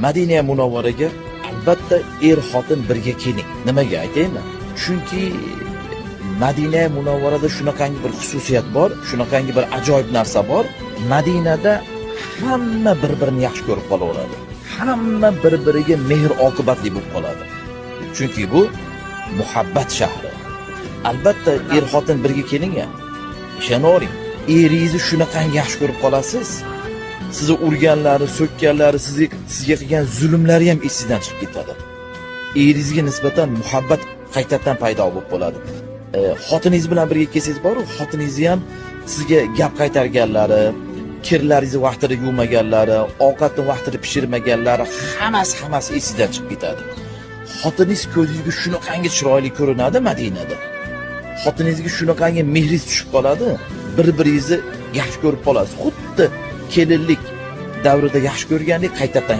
Madina Munavvaraga albatta xotin birga keling. Nimaga aytaymi? Chunki Madina Munavvarada shunaqangi bir xususiyat bor, shunaqangi bir ajoyib narsa bor. Madinada hamma bir-birini yaxshi ko'rib qolaveradi. Hamma bir-biriga mehr oqibatli bo'lib qoladi. Chunki bu muhabbat shahri. Albatta xotin birga keling-a. Ishonavering, eringizni shunaqangi yaxshi ko'rib qolasiz. Sizni urganlari, so'kkanlari, sizga qilgan zulmlari ham esingizdan chiqib ketadi. Eringizga nisbatan muhabbat qaytadan paydo bo'lib qoladi. Xotiningiz bilan birga kelsangiz bor-ku, xotiningizni ham sizga gap qaytarganlari, kirlaringizni vaqtida yuvmaganlari, ovqatni vaqtida pishirmaganlari, hammasi esingizdan chiqib ketadi. Xotiningiz ko'zingizga shunaqangi chiroyli ko'rinadi Madinada. Xotiningizga shunaqangi mehringiz tushib qoladi, bir-biringizni yaxshi ko'rib qolasiz. Xuddi kelinlik davrida yaxshi ko'rgandek qaytadan